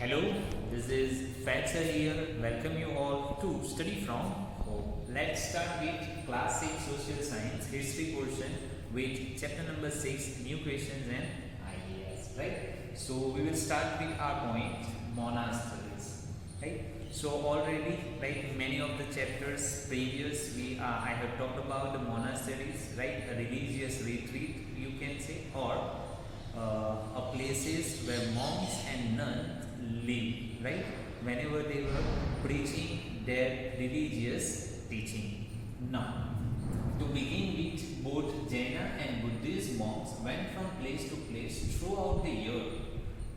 Hello, this is Faisal here. Welcome you all to study from home. Let's start with class 6 social science history portion with chapter number 6 new questions and ideas. Right. So we will start with our point monasteries. Right. So already like many of the chapters previous I have talked about the monasteries, right? A religious retreat you can say, or places where monks and nuns live, right? Whenever they were preaching their religious teaching. Now, to begin with, both Jaina and Buddhist monks went from place to place throughout the year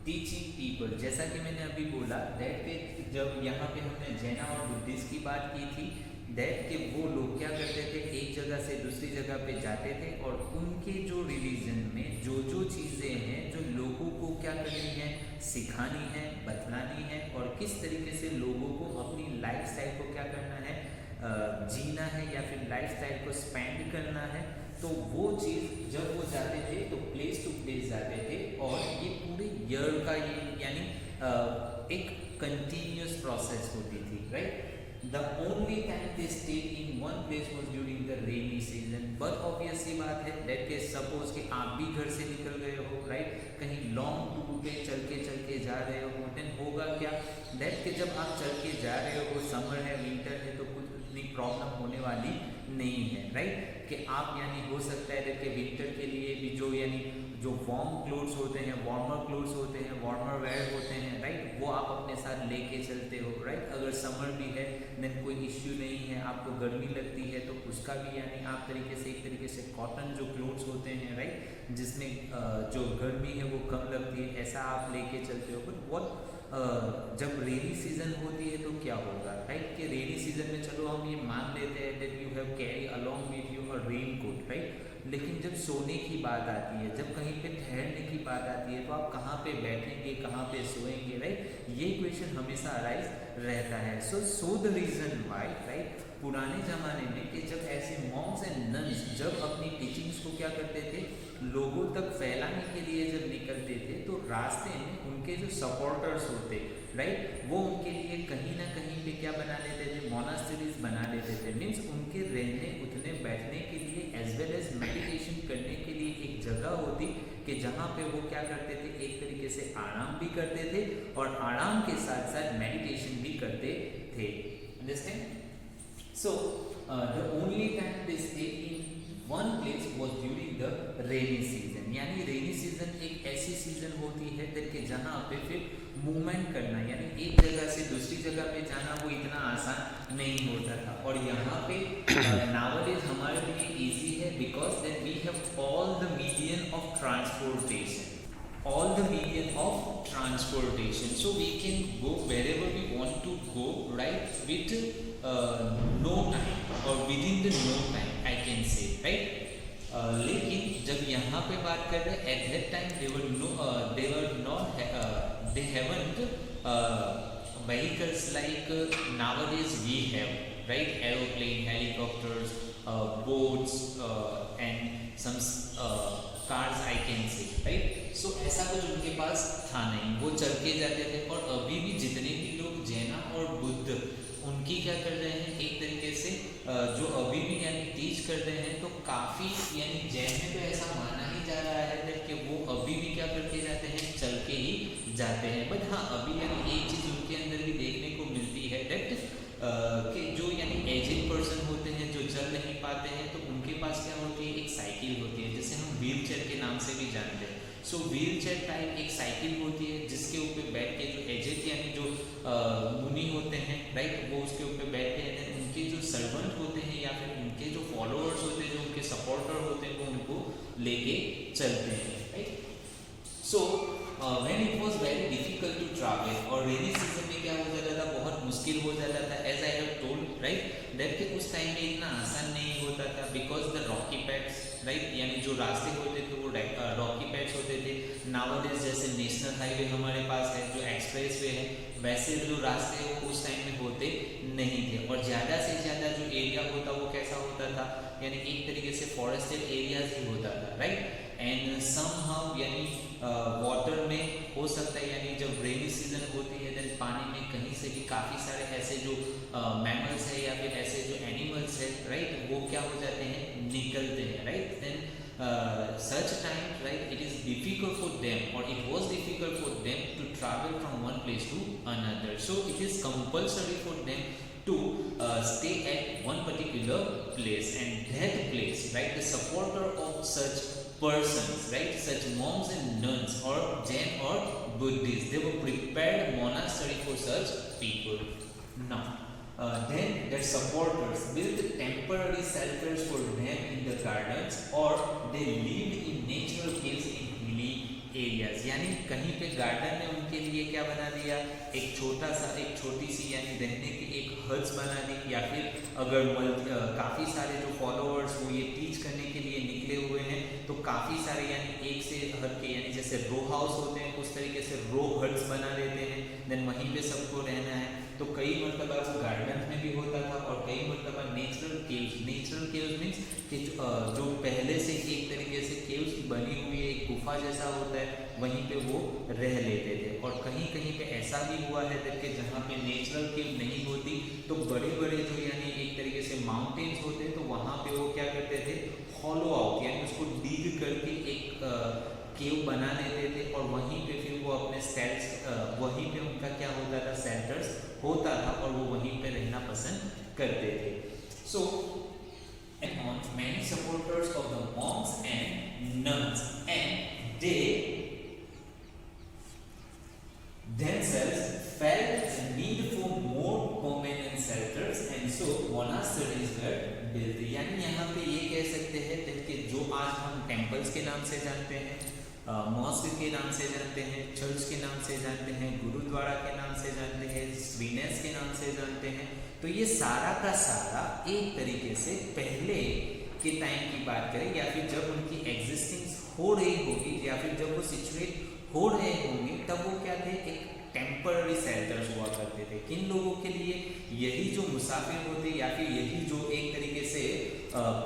teaching people. जैसा कि मैंने अभी बोला that के जब यहाँ पे हमने जैना और बुद्धिस्ट की बात की थी, दैट के वो लोग क्या करते थे, एक जगह से दूसरी जगह पे जाते थे और उनके जो रिलीजन में जो जो चीज़ें हैं जो लोगों को क्या करनी है, सिखानी है, बतलानी है और किस तरीके से लोगों को अपनी लाइफ स्टाइल को क्या करना है, जीना है या फिर लाइफ स्टाइल को स्पेंड करना है, तो वो चीज़ जब वो जाते थे तो प्लेस टू प्लेस जाते थे और ये पूरे ईयर का ये यानी एक कंटिन्यूस प्रोसेस होती थी, right? The only time they stayed in one place was during the rainy season. But obvious सी बात है that के suppose कि आप भी घर से निकल गए हो, right? कहीं लॉन्ग टूर पे चल के जा रहे हो, then होगा क्या that कि जब आप चल के जा रहे हो, समर है, विंटर है, तो कुछ इतनी प्रॉब्लम होने वाली नहीं है, राइट? कि आप यानी हो सकता है कि विंटर के लिए भी जो यानी जो वार्म क्लोथ्स होते हैं, वार्मर क्लोथ्स होते हैं, वार्मर वेयर होते हैं, राइट? वो आप अपने साथ लेके चलते हो, राइट? अगर समर भी है देन कोई इश्यू नहीं है, आपको गर्मी लगती है तो उसका भी यानी आप एक तरीके से कॉटन जो क्लोथ्स होते हैं, राइट? जिसमें जो गर्मी है वो कम लगती है, ऐसा आप लेके चलते हो। बट व्हाट जब रेनी सीजन होती है तो क्या होगा, राइट? कि रेनी सीजन में चलो हम ये मान लेते हैं that you have carry along with you a rain coat, right? लेकिन जब सोने की बात आती है, जब कहीं पे ठहरने की बात आती है, तो आप कहाँ पे बैठेंगे, कहाँ पे सोएंगे, राइट? ये क्वेश्चन हमेशा अराइज रहता है। So the reason why, right? पुराने ज़माने में कि जब ऐसे मॉन्क्स एंड नन्स जब अपनी टीचिंग्स को क्या करते थे, लोगों तक फैलाने के लिए जब निकलते थे, तो रास्ते में उनके जो सपोर्टर्स होते, राइट, वो उनके लिए कहीं ना कहीं पे क्या बना लेते थे, मोनास्टरीज बना लेते थे। मीन्स उनके रहने उठने बैठने के लिए एज वेल एज मेडिटेशन करने के लिए एक जगह होती कि जहाँ पे वो क्या करते थे, एक तरीके से आराम भी करते थे और आराम के साथ साथ मेडिटेशन भी करते थे। Understand? So the only time they stayed in one place was during the rainy season. यानी रेनी सीजन एक ऐसी सीजन होती है कि जहाँ पे फिर मूवमेंट करना यानी एक जगह से दूसरी जगह पे जाना वो इतना आसान नहीं होता था। और यहाँ पे nowadays हमारे लिए इजी है because that we have all the medium of transportation. All the medium of transportation, so we can go wherever we want to go, right? With no time or within the no time, I can say, right? लेकिन जब यहाँ पे बात कर रहे at that time they were not they haven't vehicles like nowadays we have, right? Aeroplane, helicopters, boats and some cars, I can say, right? So ऐसा कुछ उनके पास था नहीं, वो चल के जाते थे। और अभी भी जितने भी लोग जैना और बुद्ध उनकी क्या कर रहे हैं, एक तरीके से जो अभी भी यानी टीच कर रहे हैं, तो काफ़ी यानी जैन में तो ऐसा माना ही जा रहा है कि वो अभी भी क्या करके जाते हैं, चल के ही जाते हैं। बट हाँ, अभी यानी एक चीज़ उनके अंदर भी देखने को मिलती है दैट कि जो यानी एजेड पर्सन होते हैं जो चल नहीं पाते हैं, तो उनके पास क्या होती है, एक साइकिल होती है जिसे हम व्हील चेयर के नाम से भी जानते हैं। सो व्हील चेयर टाइप एक साइकिल होती है जिसके ऊपर बैठ के जो एजेड यानी जो मुनि होते हैं, राइट, वो उसके ऊपर बैठते हैं। उनके जो सर्वेंट होते हैं या फिर उनके जो फॉलोअर्स होते हैं, जो उनके सपोर्टर होते हैं, वो उनको लेके चलते हैं, right? So when it was very difficult to travel, और रेनी सीजन में क्या हो जाता था, बहुत मुश्किल हो जाता था, as I have told, right, that कि उस टाइम में इतना आसान नहीं होता था because the rocky paths, right, यानी जो रास्ते होते थे वो रॉकी पैड्स होते थे। नावडेज जैसे नेशनल हाईवे हमारे पास है, जो एक्सप्रेस वे है, वैसे जो रास्ते हैं वो उस टाइम में होते नहीं थे। और ज़्यादा से ज़्यादा जो एरिया होता वो कैसा होता था, यानी एक तरीके से फॉरेस्टेड एरियाज ही होता था, राइट? एंड समहाउ यानी वाटर में हो सकता है, यानी जब रेनी सीजन होती है काफ़ी सारे ऐसे जो मैमल्स है या फिर ऐसे जो एनिमल्स है, राइट, वो क्या हो जाते हैं, निकलते हैं, right. Then such time, right, it is difficult for them, or it was difficult for them to travel from one place to another. So it is compulsory for them to stay at one particular place, and that place, right, the supporter of such persons, right, such monks and nuns or Jain or Buddhists, they were prepared monastery for such people. Now then their supporters built temporary shelters for them in the gardens, or they lived in natural caves in hilly areas. यानी कहीं पे garden में उनके लिए क्या बना दिया, एक छोटी सी यानी रहने की एक हट्स बना दी, या फिर अगर काफ़ी सारे जो फॉलोअर्स वो ये टीच करने के लिए निकले हुए हैं तो काफ़ी सारे यानी एक से हट के यानी जैसे रो हाउस होते हैं उस तरीके से रो हट्स बना देते हैं, देन वहीं पे सबको रहना है. तो कई मरतबा वो गार्डन में भी होता था और कई मरतबा नेचुरल केव्स मीन्स कि जो पहले से एक तरीके से केव्स की बनी हुई है, एक गुफा जैसा होता है, वहीं पे वो रह लेते थे. और कहीं कहीं पे ऐसा भी हुआ है कि जहाँ पे नेचुरल केव नहीं होती तो बड़े बड़े जो यानी एक तरीके से माउंटेन्स होते हैं तो वहाँ पे वो क्या करते थे, हॉलो आउट यानी उसको डिग करके एक केव बना लेते थे और वहीं पे फिर वो अपने सेल्स वहीं पे उनका क्या होता था, सेल्टर्स होता था और वो वहीं पे रहना पसंद करते थे. सो many supporters of the monks and nuns, and they themselves felt the need for more permanent shelters, and so monasteries were built. यानी यहाँ पे ये कह सकते हैं कि जो आज हम टेम्पल्स के नाम से जानते हैं, मॉस्क के नाम से जानते हैं, चर्च के नाम से जानते हैं, गुरुद्वारा के नाम से जानते हैं, श्रीनेस के नाम से जानते हैं, तो ये सारा का सारा एक तरीके से पहले के टाइम की बात करें या फिर जब उनकी एग्जिस्टेंस हो रही होगी या फिर जब वो सिचुएट हो रहे होंगे तब वो क्या थे, एक टेम्पररी सेल्टर्स हुआ करते थे. किन लोगों के लिए, यही जो मुसाफिर होते या फिर यही जो एक तरीके से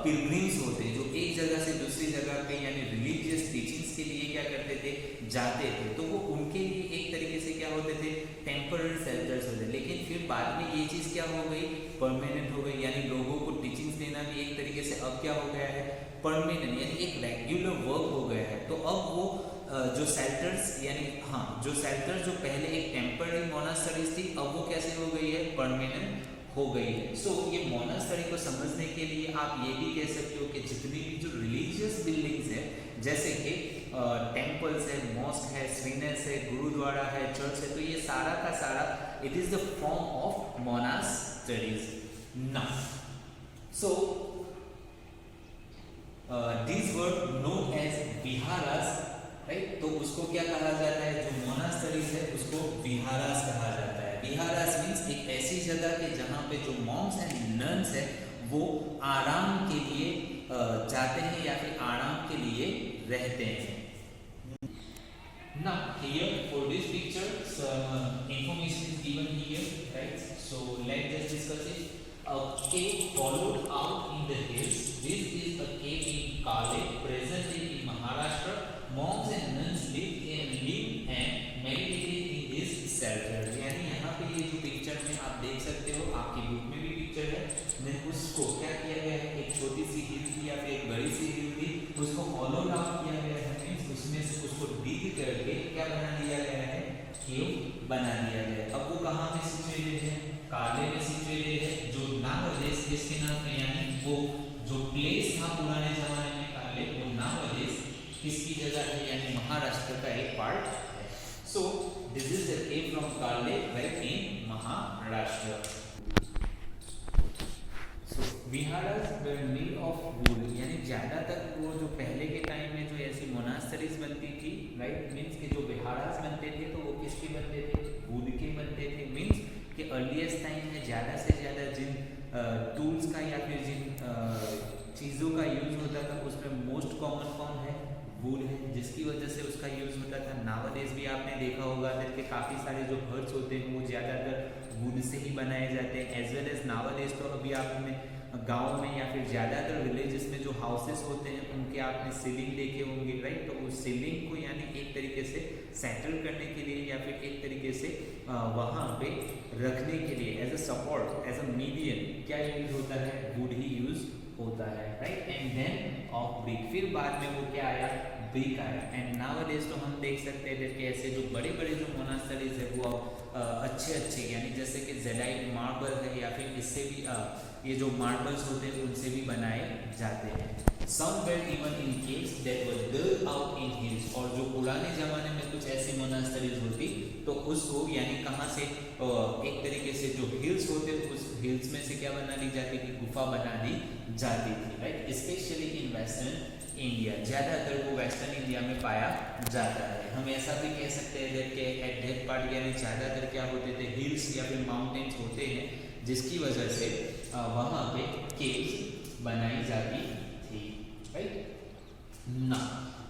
पिलग्रिम्स होते जो एक जगह से दूसरी जगह पे यानी रिलीजियस टीचिंग्स के लिए क्या करते थे, जाते थे, तो वो उनके लिए एक तरीके से क्या होते थे, टेम्पररी सेल्टर्स होते. लेकिन फिर बाद में ये चीज़ क्या हो गई, परमानेंट हो गई, यानी लोगों को टीचिंग्स देना भी एक तरीके से अब क्या हो गया है, परमानेंट यानी एक रेगुलर वर्क हो गया है. तो अब वो जो सेल्टर्स यानी जो सेल्टर्स जो पहले एक टेम्पररी मोनास्टरीज थी अब वो कैसे हो गई है, परमानेंट हो गई है. सो ये मोनास्टरी को समझने के लिए आप ये भी कह सकते हो कि जितनी भी जो रिलीजियस बिल्डिंग्स है जैसे कि टेम्पल्स है, मॉस्क है, श्रीनेस है, गुरुद्वारा है, चर्च है, तो ये सारा का सारा it is the form of monasteries. Now so these were known as viharas, right. तो उसको क्या कहा जाता है, जो मोनास्टरीज है उसको विहारास कहा जाता है. विहारास मीन्स एक ऐसी जगह के जहाँ पे जो मॉन्क्स एंड नन्स है वो आराम के लिए जाते हैं या फिर आराम के लिए रहते हैं. Now here for this picture some information is given here, right? So let's just discuss it. A cave hollowed out in the hills. This is a cave in Kale, presently in Maharashtra. Monks and nuns lived and meditated in this shelter. यानी यहाँ पे ये जो picture में आप देख सकते हो, आपकी बुक में भी पिक्चर है, देन उसको क्या किया गया है, एक छोटी सी हिल थी या फिर एक बड़ी सी हिल थी, उसको हॉलो आउट किया गया है, मीन्स उसमें से उसको डिग करके क्या बना दिया गया है, केव बना दिया गया है. अब वो कहाँ में सिचुएटेड है, काले में सिचुएटेड है, जो नावदेश इसके नाम में यानी वो जो प्लेस था पुराने जमाने में काले, वो नावदेश किसकी जगह है, यानी महाराष्ट्र का एक पार्ट है. So this is the cave from Karle right in Maharashtra. So viharas were made of wood, यानी ज़्यादातर वो जो पहले के टाइम में जो ऐसी मोनास्टरीज बनती थी, राइट, मीन्स कि जो विहारास बनते थे तो वो किसके बनते थे, वुड के बनते थे. मीन्स कि अर्लीस्ट टाइम में ज़्यादा से ज़्यादा जिन टूल्स का या फिर जिन चीज़ों का यूज होता था उसमें मोस्ट कॉमन कौन है, वुड है, जिसकी वजह से उसका यूज होता था. नावदेश भी आपने देखा होगा कि काफ़ी सारे जो हर्ट्स होते हैं वो ज़्यादातर वुड से ही बनाए जाते हैं. एज वेल एज नावदेश तो अभी आपने गांव में या फिर ज़्यादातर विलेजेस में जो हाउसेस होते हैं उनके आपने सीलिंग देखे होंगे, राइट। तो उस सीलिंग को यानी एक तरीके से सेटल करने के लिए या फिर एक तरीके से वहाँ पे रखने के लिए as a support, as a medium क्या यूज होता है, वुड ही यूज होता है, right. And then of brick, फिर बाद में वो क्या आया, ब्रिक आया। एंड नाउअडेज तो हम देख सकते हैं कि ऐसे जो बड़े बड़े जो मोनास्टरीज है वो अच्छे अच्छे यानी जैसे कि जेडाइट मार्बल है या फिर इससे भी ये जो मार्बल्स होते हैं उनसे भी बनाए जाते हैं। Some were even in caves that were dug out in hills, और जो पुराने ज़माने में कुछ ऐसी मोनास्टरीज होती तो उसको यानी कहाँ से एक तरीके से जो हिल्स होते उस हिल्स में से क्या बना दी जाती थी, गुफा बना दी जाती थी, right. Specially in western India, ज़्यादातर वो वेस्टर्न इंडिया में पाया जाता है। हम ऐसा भी कह सकते हैं कि एट दैट पार्ट यानी ज़्यादातर क्या होते थे, हिल्स या फिर माउंटेन्स होते हैं जिसकी वजह से वहाँ पे केव्स बनाई जाती थी, राइट ना।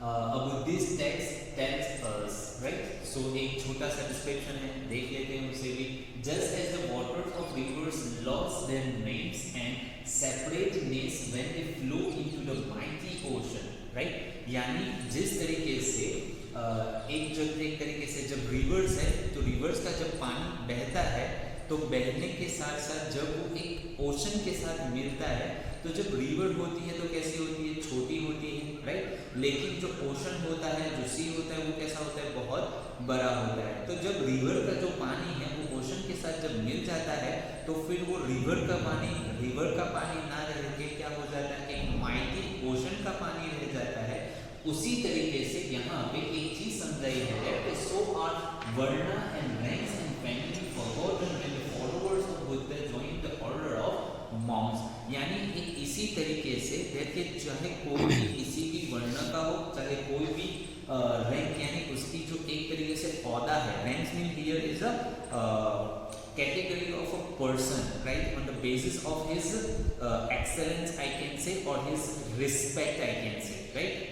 अब this text tells us, right, so एक छोटा सा डिस्क्रिप्शन है, देख लेते हैं उसे भी। Just as the waters of rivers lost their names and separateness when they flow into the mighty ocean, right, यानी जिस तरीके से एक तरीके से जब रिवर्स है तो रिवर्स का जब पानी बहता है तो बहने के साथ साथ जब वो एक ओशन के साथ मिलता है तो जब रिवर होती है तो कैसी होती है, छोटी होती है, राइट। लेकिन जो ओशन होता है, जो सी होता है वो कैसा होता है, बहुत बड़ा होता है। तो जब रिवर का जो पानी है वो ओशन के साथ जब मिल जाता है तो फिर वो रिवर का पानी ना रह के क्या हो जाता है, एक माइटी ओशन का पानी रह जाता है। उसी तरीके से यहाँ पे एक चीज समझाई है कि so are varna and ranks and family forgotten when the followers of Buddha join the order of monks, यानी एक इसी तरीके से कि चाहे कोई भी किसी भी वर्ण का हो, चाहे कोई भी रैंक यानी उसकी जो एक तरीके से औहदा है, ranks mean here is a category of a person, right, on the basis of his excellence I can say or his respect I can say, right।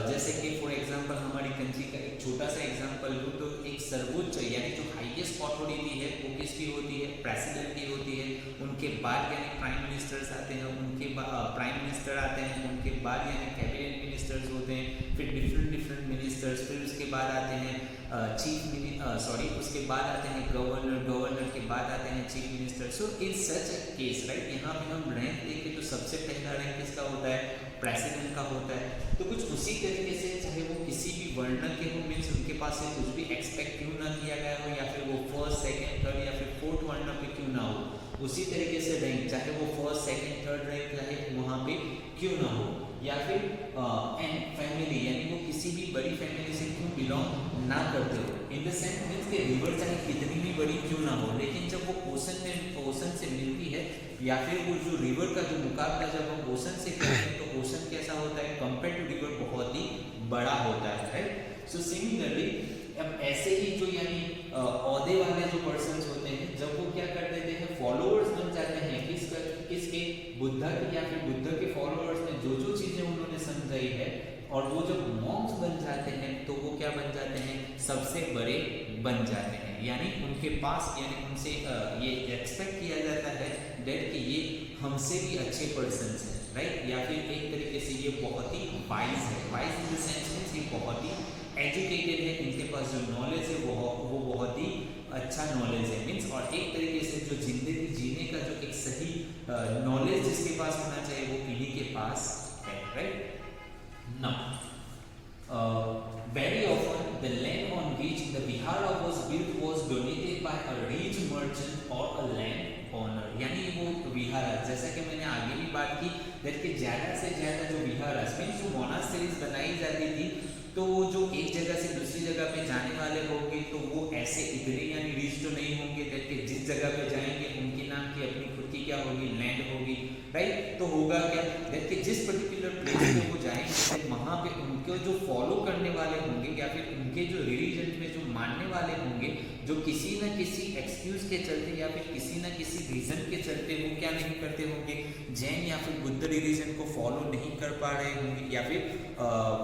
जैसे कि फॉर एग्जांपल हमारी कंट्री का एक छोटा सा एग्जांपल लूँ तो एक सर्वोच्च यानी जो हाईएस्ट अथॉरिटी है वो किसकी होती है, प्रेसिडेंट की होती है। उनके बाद यानी प्राइम मिनिस्टर्स आते हैं, उनके बाद प्राइम मिनिस्टर आते हैं, उनके बाद यानी कैबिनेट मिनिस्टर्स होते हैं, फिर डिफरेंट मिनिस्टर्स, फिर उसके बाद आते हैं उसके बाद आते हैं गवर्नर के बाद आते हैं chief minister. So in such a case, right, यहाँ पे हम रैंक देखें तो सबसे पहला रैंक किसका होता है, प्रेसिडेंट का होता है। तो कुछ उसी तरीके से चाहे वो किसी भी वर्ण के हो, मीन्स उनके पास से कुछ भी एक्सपेक्ट क्यों ना किया गया हो, या फिर वो फर्स्ट सेकंड थर्ड या फिर फोर्थ वर्ण पे क्यों ना हो, उसी तरीके से रैंक चाहे वो फर्स्ट सेकंड थर्ड रैंक चाहे वहाँ पे क्यों ना हो, या फिर एंड फैमिली यानी वो किसी भी बड़ी फैमिली से क्यों बिलोंग ना करते हो। इन द सेंस मीन्स के रिवर चाहे कितनी भी बड़ी क्यों ना हो, लेकिन जब वो ओशन से मिलती है या फिर वो जो रिवर का जो मुकाबला जब हम ओशन से करते हैं तो ओशन कैसा होता है, कंपेयर टू रिवर बहुत ही बड़ा होता है, राइट। सो सिमिलरली अब ऐसे ही जो यानी औहदे वाले जो पर्सन्स होते हैं जब वो क्या कर देते हैं, फॉलोअर्स बन जाते हैं किसके, बुद्धा के, या फिर बुद्ध के फॉलोअर्स ने जो चीजें उन्होंने समझाई है, और वो जब मॉन्क्स बन जाते हैं तो वो क्या बन जाते हैं, सबसे बड़े बन जाते हैं। यानी उनके पास यानी उनसे ये एक्सपेक्ट किया जाता है दैट कि ये हमसे भी अच्छे पर्सन्स हैं, राइट, या फिर एक तरीके से ये बहुत ही वाइज है, wise in the sense means ये बहुत ही एजुकेटेड है, इनके पास जो नॉलेज है वो बहुत ही अच्छा नॉलेज है, मीन्स और एक तरीके से जो जिंदगी जीने का जो एक सही नॉलेज जिसके पास होना चाहिए वो इन्हीं के पास है, right. Now, very often the land on which the vihara was built was donated by a rich merchant or a land owner, यानी वो विहारा जैसा कि मैंने आगे भी बात की कि ज़्यादा से ज़्यादा जो विहारा मीन्स जो मोनास्टरीज बनाई जाती थी तो वो जो एक जगह से दूसरी जगह पे जाने वाले होंगे तो वो ऐसे इतने यानी रिच तो नहीं होंगे कि जिस जगह पे जाएंगे उनके नाम की अपनी खुद की क्या होगी, लैंड होगी, राइट। तो होगा क्या कि जिस पर्टिकुलर प्लेस पे वो जाएंगे वहाँ पे उनको जो फॉलो करने वाले होंगे या फिर उनके जो रिलीजन में जो मानने वाले होंगे जो किसी न किसी एक्सक्यूज के चलते या फिर किसी न किसी रीजन के चलते वो क्या नहीं करते होंगे, जैन या फिर बुद्ध रिलीजन को फॉलो नहीं कर पा रहे होंगे, या फिर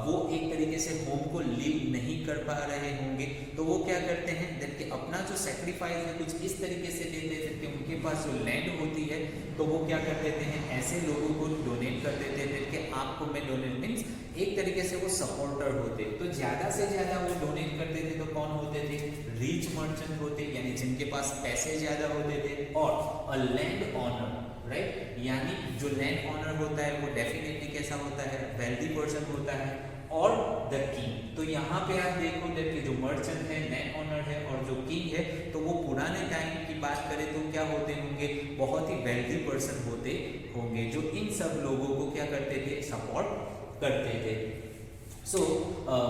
वो एक तरीके से होम को लिव नहीं कर पा रहे होंगे, तो वो क्या करते हैं कि अपना जो सेक्रीफाइस है कुछ इस तरीके से देते थे कि उनके पास जो लैंड होती है तो वो क्या कर देते हैं, ऐसे लोगों को डोनेट कर देते थे कि आपको मैं डोनेट मीन्स एक तरीके से वो सपोर्टर होते, तो ज़्यादा से ज़्यादा वो डोनेट करते थे तो कौन होते थे, रिच मर्चेंट होते, यानी जिनके पास पैसे ज़्यादा होते थे, और अ लैंड ऑनर, राइट, यानी जो लैंड ऑनर होता है वो डेफिनेटली कैसा होता है, वेल्दी पर्सन होता है, और द किंग। तो यहाँ पे आप देखो कि जो मर्चेंट है, लैंड ऑनर है और जो किंग है, तो वो पुराने टाइम की बात करें तो क्या होते होंगे, बहुत ही वेल्दी पर्सन होते होंगे जो इन सब लोगों को क्या करते थे, सपोर्ट करते थे। सो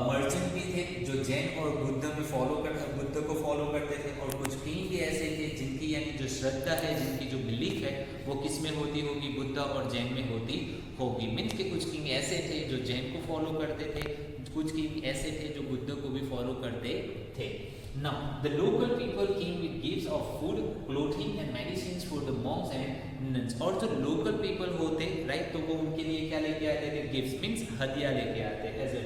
मर्चेंट भी थे जो जैन और बुद्ध को फॉलो करते थे, और कुछ किंग भी ऐसे थे जिनकी यानी जो श्रद्धा है, जिनकी जो बिलीफ है वो किस में होती होगी, बुद्ध और जैन में होती होगी। मीन्स के कुछ किंग ऐसे थे जो जैन को फॉलो करते थे, कुछ किंग ऐसे थे जो बुद्ध को भी फॉलो करते थे। Now, the local people came with gifts of food, clothing and medicines for the monks and nuns. और जो local people होते, right, तो वो उनके लिए क्या लेके आते थे, gifts means हदिया लेके आते, as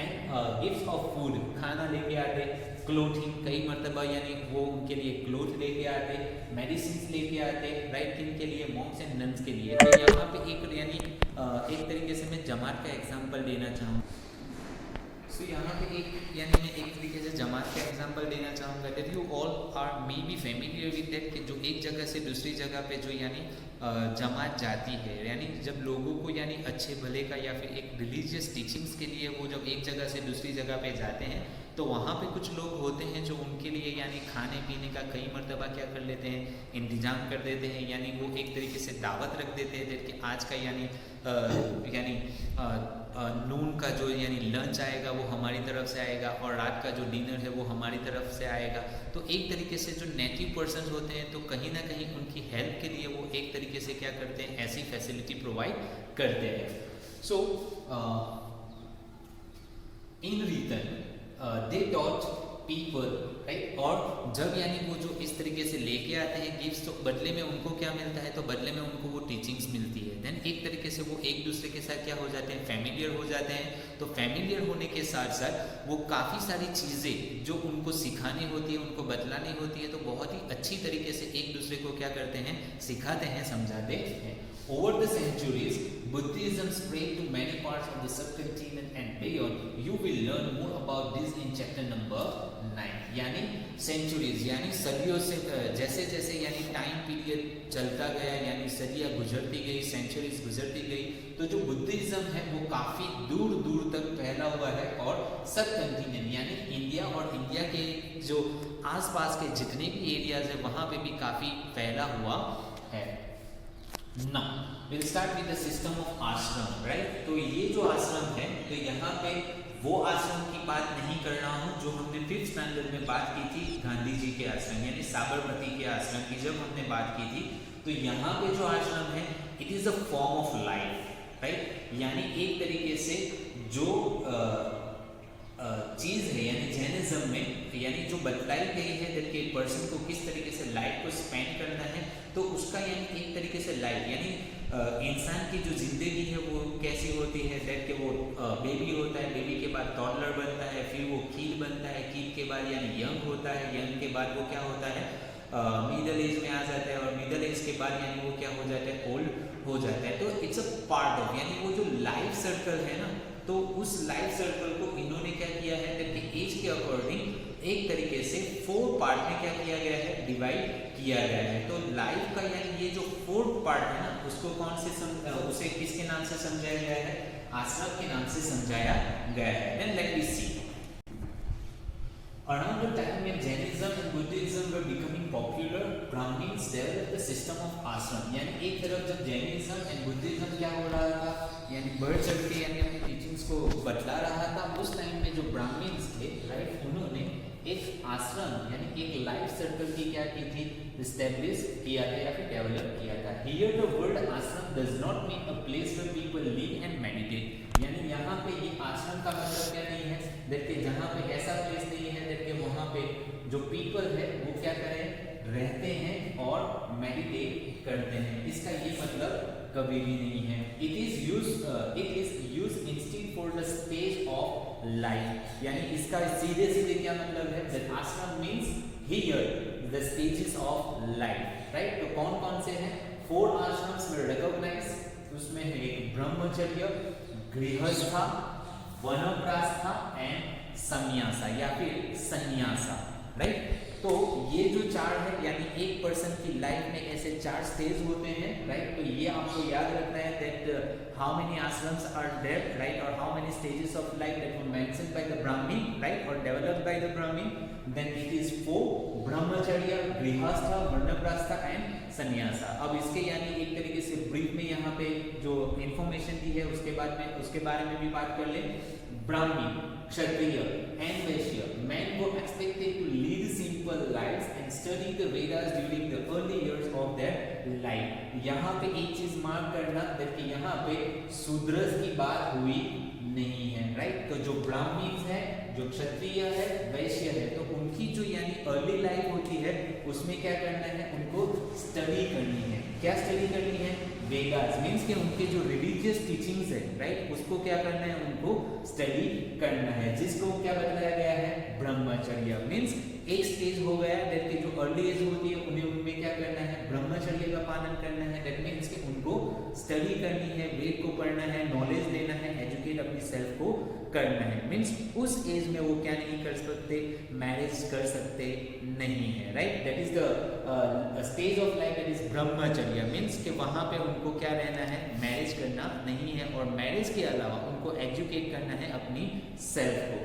and gifts of food, खाना लेके आते, clothing कई मर्तबा यानी वो उनके लिए cloth लेके आते, medicines लेके आते, right, किन के लिए, monks and nuns के लिए। तो यहाँ पे एक यानी एक तरीके से मैं जमात का एग्जाम्पल देना चाहूँ। सो यहाँ पे यानी मैं एक तरीके से जमात का एग्जांपल देना चाहूँगा that you all are may be familiar with that कि जो एक जगह से दूसरी जगह पे जो यानी जमात जाती है, यानी जब लोगों को यानी अच्छे भले का या फिर एक रिलीजियस टीचिंग्स के लिए वो जब एक जगह से दूसरी जगह पे जाते हैं तो वहाँ पे कुछ लोग होते हैं जो उनके लिए यानी खाने पीने का कई मर्तबा क्या कर लेते हैं, इंतजाम कर देते हैं, यानी वो एक तरीके से दावत रख देते हैं कि आज का यानी नून का जो यानी लंच आएगा वो हमारी तरफ से आएगा और रात का जो डिनर है वो हमारी तरफ से आएगा। तो एक तरीके से जो नेटिव पर्सन होते हैं तो कहीं ना कहीं उनकी हेल्प के लिए वो एक तरीके से क्या करते हैं, ऐसी फैसिलिटी प्रोवाइड करते हैं। So in return they taught people, right, और जब यानी वो जो इस तरीके से लेके आते हैं गिफ्ट्स तो बदले में उनको क्या मिलता है, तो बदले में उनको वो टीचिंग्स मिलती है। देन एक तरीके से वो एक दूसरे के साथ क्या हो जाते हैं, फैमिलियर हो जाते हैं। तो फैमिलियर होने के साथ साथ वो काफ़ी सारी चीज़ें जो उनको सिखानी होती है, उनको बतलानी होती है, तो बहुत ही अच्छी तरीके से एक दूसरे को क्या करते हैं, सिखाते हैं, समझाते हैं। Over the centuries, Buddhism spread to many parts of the subcontinent and beyond. You will learn more about this in chapter number 9. यानी centuries यानी सदियों से जैसे जैसे यानी टाइम पीरियड चलता गया, यानी सदियाँ गुजरती गई, सेंचुरीज गुजरती गई, तो जो बुद्धिज्म है वो काफ़ी दूर दूर तक फैला हुआ है और सब कंटिनेंट यानी इंडिया और इंडिया के जो आसपास के जितने भी एरियाज है वहाँ पे भी काफ़ी फैला हुआ है। Now, we'll start with the system of ashram, right? तो ये जो आश्रम है तो यहाँ पे वो आश्रम की बात नहीं कर रहा हूँ जो हमने 5th स्टैंडर्ड में बात की थी, गांधी जी के आश्रम यानी साबरमती के आश्रम की जब हमने बात की थी। तो यहाँ पे जो आश्रम है it is a form of life, right, यानी एक तरीके से जो चीज़ है यानी जैनिज्म में यानी जो बतलाई गई है कि पर्सन को किस तरीके से लाइफ को स्पेंड करना है, तो उसका यानी एक तरीके से लाइफ यानी इंसान की जो ज़िंदगी है वो कैसी होती है, दैट कि वो बेबी होता है, बेबी के बाद टॉडलर बनता है, फिर वो कीड बनता है, कीड के बाद यानी यंग होता है, यंग के बाद वो क्या होता है, मिडल एज में आ जाता है, और मिडल एज के बाद यानी वो क्या हो जाता है, ओल्ड हो जाता है। तो इट्स अ पार्ट ऑफ यानी वो जो लाइफ सर्कल है ना, तो उस लाइफ सर्कल को इन्होंने क्या किया है कि एज के अकॉर्डिंग एक तरीके से 4 पार्ट में क्या किया गया है, डिवाइड किया गया है। तो लाइफ का यानी ये जो 4th पार्ट है ना, उसको कौन से उसे किसके नाम से समझाया गया है, आश्रम के नाम से समझाया गया है। Then let me see. Around the time when Jainism and Buddhism were becoming popular, Brahmins developed the system of ashram. यानी एक तरफ जब जैनिज्म एंड बुद्धिज्म क्या हो रहा था, यानी बढ़ चढ़ के यानी अपनी टीचिंग्स को बतला रहा था, उस टाइम में जो ब्राह्मण्स थे, राइट, उन्होंने एक आश्रम यानी एक लाइफ सर्कल की क्या की थी, एस्टेब्लिश किया था या फिर डेवलप किया था। Here the word ashram does not mean a place where people live and meditate. यानी यहाँ पे ये आश्रम का मतलब क्या नहीं है, देखिए जहाँ पे ऐसा प्लेस नहीं है देखिए वहाँ पे जो पीपल है वो क्या करें, रहते हैं और मेडिटेट करते हैं। इसका ये मतलब कभी भी नहीं है। It is use instead for the stage of life, यानी इसका सीधे सीधे क्या मतलब है, दैट आश्रम means here the stages of life, right. तो कौन कौन से हैं, 4 आश्रम्स में रिकॉग्नाइज, उसमें है एक ब्रह्मचर्य, गृहस्था, वनप्रस्था एंड संन्यासा या फिर संन्यासा, राइट। तो ये जो 4 है, यानी एक पर्सन की लाइफ में ऐसे 4 स्टेज होते हैं, राइट। तो ये आपको याद रखना है that how many ashrams are there, right, और how many stages of life that were mentioned by the Brahmi, right, और developed by the Brahmi. Then it is 4 brahmacharya, गृहस्थ, वानप्रस्थ एंड संन्यासा। अब इसके यानी एक तरीके से ब्रीफ में यहाँ पे जो इंफॉर्मेशन दी है उसके बाद में उसके बारे में भी बात कर ले। ब्राह्मी, क्षत्रिय and Vysya men were expected to lead simple lives and study the Vedas during the early years of their life। यहाँ पे एक चीज मार्क करना कि यहाँ पे शूद्रस की बात हुई नहीं है, राइट। तो जो ब्राह्मीज है, जो क्षत्रिय है, वैश्य है, तो उनकी जो यानी अर्ली लाइफ होती है उसमें क्या करना है, उनको स्टडी करनी है। क्या स्टडी करनी है, वेदास मीन्स कि उनके जो रिलीजियस टीचिंग्स है, राइट, उसको क्या करना है, उनको स्टडी करना है, जिसको क्या बताया गया है, ब्रह्मचर्य। मीन्स एक स्टेज हो गया दैट की जो अर्ली एज होती है उन्हें उनमें क्या करना है, ब्रह्मचर्य का पालन करना है। दैट मीन्स कि उनको स्टडी करनी है, वेद को पढ़ना है, नॉलेज लेना है, एजुकेट अपनी सेल्फ को करना है। मीन्स उस एज में वो क्या नहीं कर सकते, मैरिज कर सकते नहीं है, right. That is the stage of life, that is ब्रह्मचर्य। मीन्स कि वहां पे उनको क्या रहना है, मैरिज करना नहीं है, और मैरिज के अलावा उनको एजुकेट करना है अपनी सेल्फ को।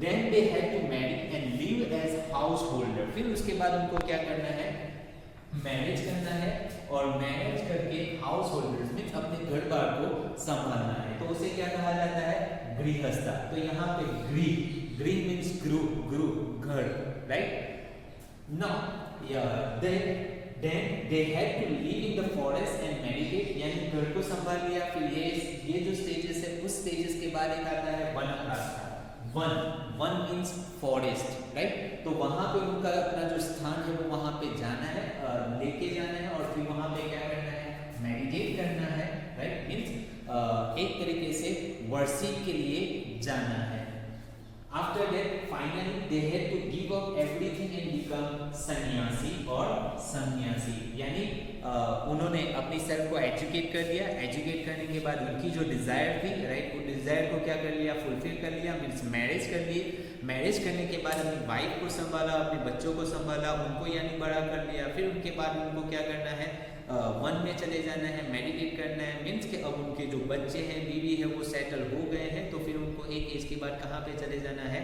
Then they had to marry and live as householder। फिर उसके बाद उनको क्या करना है, मैरिज करना है, और मैरिज करके हाउस होल्डर्स में अपने घर बार को संभालना है। तो उसे क्या कहा जाता है, गृहस्था। तो यहाँ पे गृह मीन्स गुरु घर, right. Now then they had to live in the forest and meditate, यानी घर को संभाल लिया। फिर ये जो स्टेजेस है, उस स्टेजेस के बाद एक आता है vanaprastha. Van means forest, right. तो वहां पे उनका अपना जो स्थान है वो वहां पे जाना है, लेके जाना है, और फिर वहां पे क्या करना है, मेडिटेट करना है, राइट। मीन्स एक तरीके से वर्शिप के लिए जाना है। After that, finally they had to give up everything and become सन्यासी और सन्यासी, यानी उन्होंने अपनी सेल्फ को एजुकेट कर लिया। एजुकेट करने के बाद उनकी जो डिजायर थी, राइट, वो डिजायर को क्या कर लिया, फुलफिल कर लिया। मीन्स मैरिज कर लिए। मैरिज करने के बाद अपनी वाइफ को संभाला, अपने बच्चों को संभाला, उनको यानी बड़ा कर लिया। फिर उनके बाद उनको क्या करना है, वन में चले जाना है, मेडिटेट करना है। मीन्स कि अब उनके जो बच्चे हैं, बीवी है, वो सेटल हो गए हैं, तो फिर उनको एक एज के बाद कहाँ पे चले जाना है,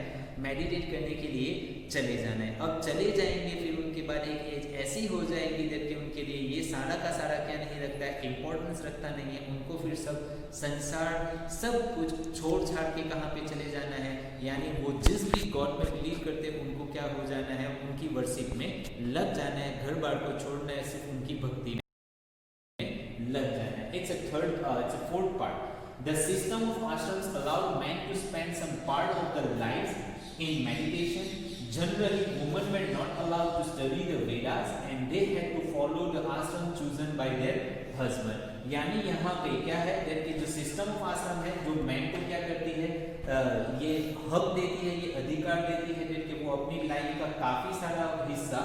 मेडिटेट करने के लिए चले जाना है। अब चले जाएंगे, फिर उनके बाद एक एज ऐसी हो जाएगी जबकि उनके लिए ये सारा का सारा क्या नहीं रखता है, इंपॉर्टेंस रखता नहीं है। उनको फिर सब संसार सब कुछ छोड़ छाड़ के कहाँ पे चले जाना है, यानी वो जिस भी गॉड में बिलीव करते हैं उनको क्या हो जाना है, उनकी वर्शिप में लग जाना है। घर बार को छोड़ना है, सिर्फ उनकी भक्ति में लग जाना है। It's a fourth part. The system of ashrams allowed men to spend some part of their lives in meditation. Generally, women were not allowed to study the Vedas and they had to follow the ashram chosen by their husband. यानी यहाँ पे क्या है कि जो system of आश्रम है, जो मैन को क्या करती है, ये हक देती है, ये अधिकार देती है कि वो अपनी लाइफ का काफी सारा हिस्सा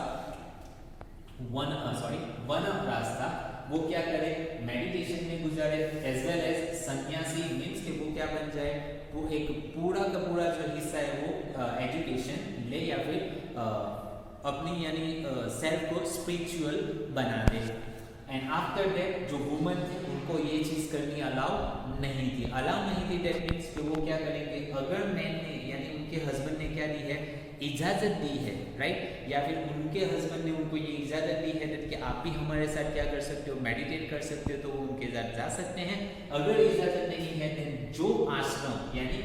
वनप्रस्था वो क्या करे, मेडिटेशन में गुजारे, एज वेल एज सन्यासी मीन्स कि वो क्या बन जाए, वो एक पूरा का पूरा जो हिस्सा है वो एजुकेशन ले, या फिर अपनी यानी सेल्फ को स्पिरिचुअल बना दे। एंड आफ्टर दैट जो वुमन थी उनको ये चीज करनी अलाउ नहीं थी। दैट मीन्स कि वो क्या करेंगे, अगर मैन ने यानी उनके हस्बैंड ने क्या दी है, इजाजत दी है, राइट, या फिर उनके हस्बैंड ने उनको ये इजाजत दी है कि आप भी हमारे साथ क्या कर सकते हो, मेडिटेट कर सकते हो, तो वो उनके साथ जा सकते हैं। अगर इजाजत नहीं है तो जो आश्रम यानी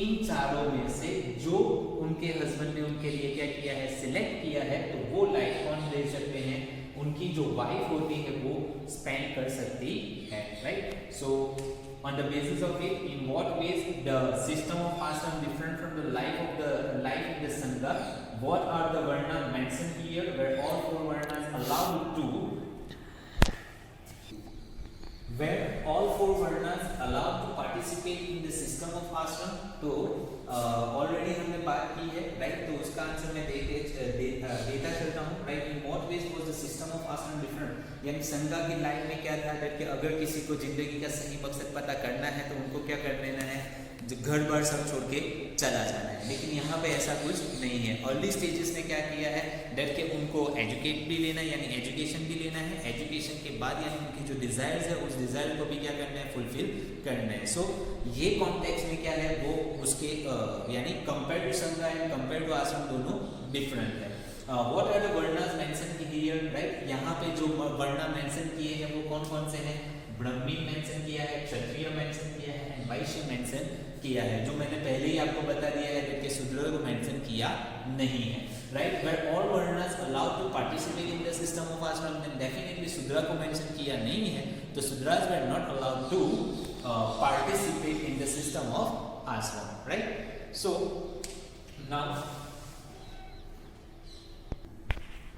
इन चारों में से जो उनके हस्बैंड ने उनके लिए क्या किया है, सिलेक्ट किया है, तो वो लाइफ कौन दे सकते हैं, उनकी जो वाइफ होती है वो स्पेंड कर सकती है, right. So on the basis of it, in what ways the system of ashram different from the life of the sangha, what are the varna mentioned here, where all four varnas allowed to, where all four varnas allowed to participate in the system of ashram. तो already हमने बात की है, right, तो उसका answer मैं देता चलता हूँ, right. In what ways was the system of ashram different, यानी संगा की लाइन में क्या था कि अगर किसी को जिंदगी का सही मकसद पता करना है तो उनको क्या कर लेना है, जो घर बार सब छोड़ के चला जाना है. लेकिन यहाँ पे ऐसा कुछ नहीं है. अर्ली स्टेजेस में क्या किया है, डर के उनको एजुकेट भी लेना है, यानी एजुकेशन भी लेना है. एजुकेशन के बाद यानी उनकी जो डिजायर्स है उस डिजायर को भी क्या करना है, फुलफिल करना है. सो ये कॉन्टेक्स्ट में क्या है, वो उसके यानी compare to sangha and compare to ashram दोनों डिफरेंट है. What are the varnas mention here, right. यहाँ पे जो वर्णा मेंशन किए हैं वो कौन कौन से हैं, ब्राह्मण मेंशन किया है, क्षत्रिय मेंशन किया है एंड वैश्य मेंशन किया है. जो मैंने पहले ही आपको बता दिया है कि शूद्र को मेंशन किया नहीं है, right. Where all varnas allowed to participate in the system of ashram, then definitely Shudra को मेंशन किया नहीं है, तो Shudras were not allowed to participate in the system of ashram, right. So now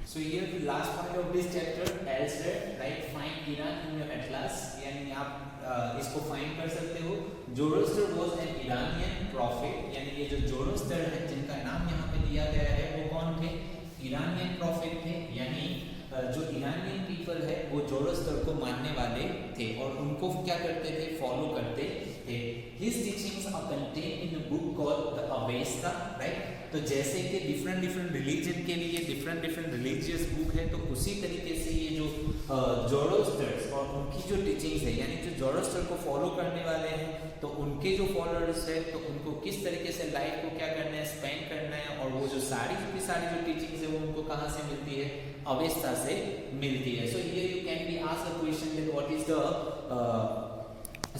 so here the last point of this chapter, elsewhere, right, find Iran in your atlas, यानी आप इसको find कर सकते हो. जोरोस्टर वाज एन इरानियन प्रॉफिट, यानी ये जो जोरोस्टर है जिनका नाम यहाँ पे दिया गया है वो कौन थे, इरानियन प्रॉफिट थे. यानी जो इरानियन पीपल है वो जोरोस्टर को मानने वाले थे और उनको क्या करते थे, फॉलो करते थे. His teachings are contained in a book called the Avesta, right. तो जैसे कि डिफरेंट रिलीजन के लिए डिफरेंट रिलीजियस बुक है, तो उसी तरीके से ये जो जोरोस्टर्स और उनकी जो टीचिंग्स है, यानी जो जोरोस्टर को फॉलो करने वाले हैं तो उनके जो फॉलोअर्स है तो उनको किस तरीके से लाइफ को क्या करना है, स्पेंड करना है. और वो जो सारी जो टीचिंग्स है वो उनको कहाँ से मिलती है, अवेस्ता से मिलती है. So here you can be asked a question that what is the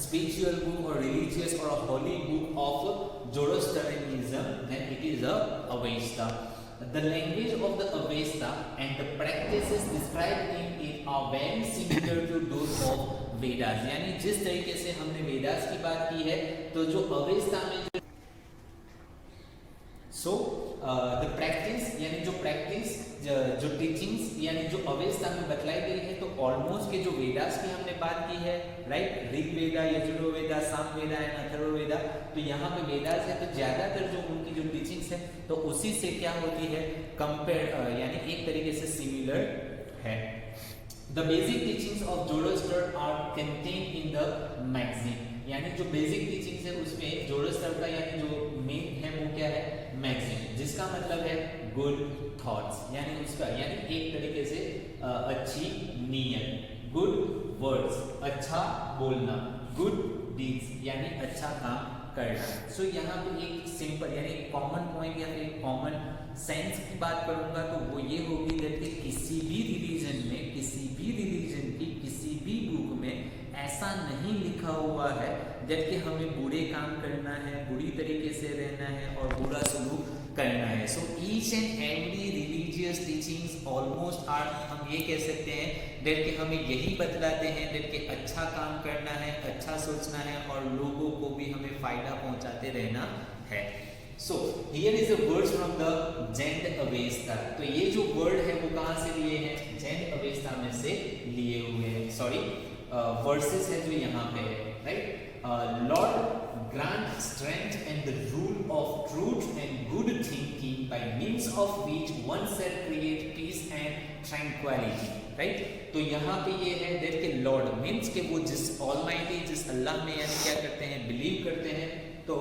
spiritual book or religious or a holy book of Zoroastrianism, then it is a Avesta. The language of the Avesta and the practices described in it are very similar to those of Vedas. यानी जिस तरीके से हमने वेदास की बात की है तो जो अवेस्ता में द प्रैक्टिस यानी जो टीचिंग्स यानी जो अवेस्ता में बतलाई गई है तो ऑलमोस्ट के जो वेदास की हमने बात की है, राइट, ऋग्वेदा, यजुर्वेदा, सामवेदा एंड अथर्ववेदा. तो यहाँ पे वेदास है तो ज्यादातर जो उनकी जो टीचिंग्स है तो उसी से क्या होती है, कंपेयर यानी एक तरीके से सिमिलर है. The basic teachings of Zoroaster are contained in the magazine, यानी जो बेसिक टीचिंग्स है उसमें जोरोस्टर का यानी जो मेन है वो क्या है, मैगजीन, जिसका मतलब है गुड थॉट्स, यानी उसका यानी एक तरीके से अच्छी नीयत, गुड वर्ड्स, अच्छा बोलना, गुड डीड्स यानी अच्छा काम करना. सो यहाँ पे एक सिंपल यानी कॉमन पॉइंट या फिर कॉमन सेंस की बात करूंगा तो वो ये होगी कि किसी भी रिलीजन की किसी भी बुक में ऐसा नहीं लिखा हुआ है जबकि हमें बुरे काम करना है, बुरी तरीके से रहना है और बुरा सलूक करना है. So each and every religious teachings almost are, हम ये कह सकते हैं कि हमें यही बतलाते हैं कि अच्छा काम करना है, अच्छा सोचना है और लोगों को भी हमें फायदा पहुंचाते रहना है. So here is a words from the Jain Avesta. तो ये जो वर्ड है वो कहाँ से लिए हैं, जैन अवेस्ता में से लिए हुए हैं. सॉरी वर्सेस है जो यहाँ पे है, right. Lord grant strength and the rule of truth and good thinking by means of which one shall create peace and tranquility, right. तो यहाँ पे ये है that के लॉर्ड मीन्स के वो जिस ऑलमाइटी जिस अल्लाह में यानी क्या करते हैं, बिलीव करते हैं, तो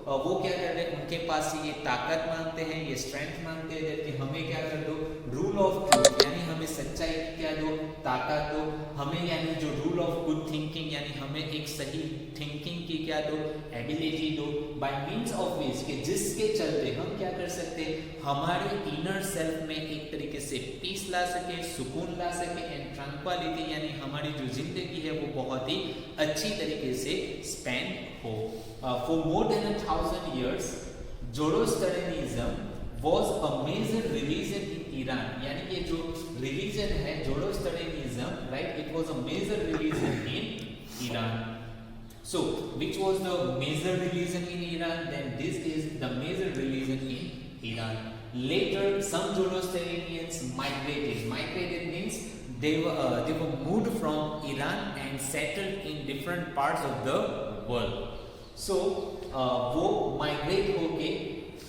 वो क्या कर रहे हैं, उनके पास ये ताकत मांगते हैं, ये स्ट्रेंथ मांगते हैं कि हमें क्या कर दो, रूल ऑफ ट्रूथ यानी हमें सच्चाई की क्या दो, ताकत दो, हमें यानी जो रूल ऑफ गुड थिंकिंग यानी हमें एक सही थिंकिंग की क्या दो, एबिलिटी दो, बाय मींस ऑफ विच के जिसके चलते हम क्या कर सकते, हमारे इनर सेल्फ में एक तरीके से पीस ला सके, सुकून ला सके एंड ट्रैंक्विलिटी यानी हमारी जो जिंदगी है वो बहुत ही अच्छी तरीके से स्पेंड हो. For more than 1,000 years, Zoroastrianism was a major religion in Iran. यानी ये जो religion है Zoroastrianism, right? It was a major religion in Iran. So, which was the major religion in Iran? Then this is the major religion in Iran. Later, some Zoroastrians migrated means they were moved from Iran and settled in different parts of the world. So वो migrate होके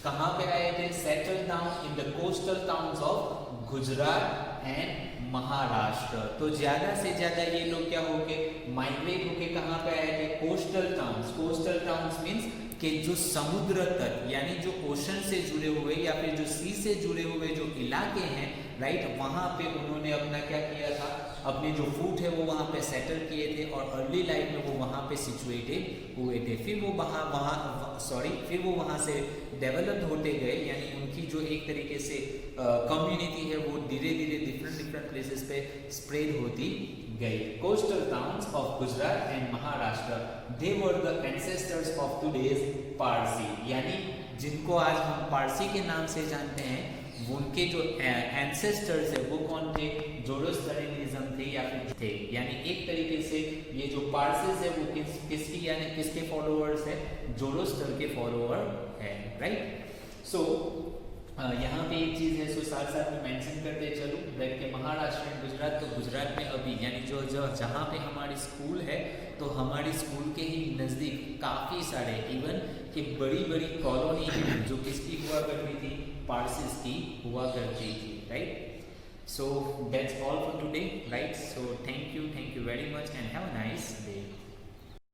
कहाँ पे आए थे? Settled down in the coastal towns of Gujarat and Maharashtra. तो ज्यादा से ज्यादा ये लोग क्या होके माइग्रेट होके कहाँ पे आए थे? Coastal towns. Coastal towns means कि जो समुद्र तट यानी जो ओशन से जुड़े हुए या फिर जो सी से जुड़े हुए जो इलाके हैं, राइट, वहाँ पे उन्होंने अपना क्या किया था? अपने जो फूट है वो वहाँ पे सेटल किए थे और अर्ली लाइफ में वो वहाँ पे सिचुएटेड हुए थे. फिर वो फिर वो वहाँ से डेवलप्ड होते गए, यानी उनकी जो एक तरीके से कम्युनिटी है वो धीरे धीरे डिफरेंट प्लेसेस पे स्प्रेड होती गई. Coastal towns of Gujarat and Maharashtra, they were the ancestors of today's Parsi, यानी जिनको आज हम पारसी के नाम से जानते हैं, उनके जो एंसेस्टर्स है वो कौन थे? जोरोस्ट्रियनिज्म थे या फिर थे, यानी एक तरीके से ये जो पारसीज है वो किसकी यानी किसके फॉलोअर्स है? जोरोस्टर के फॉलोअर है, राइट. सो यहाँ पे एक चीज़ है, सो साथ साथ में मेंशन करते चलूँ दैट के महाराष्ट्र एंड गुजरात, तो गुजरात में अभी यानी जो जहाँ पे हमारी स्कूल है, तो हमारी स्कूल के ही नज़दीक काफ़ी सारे इवन कि बड़ी बड़ी कॉलोनी है जो किसकी हुआ करती थी? पारसीज की हुआ करती थी, right. So that's all for today, right? So thank you very much and have a nice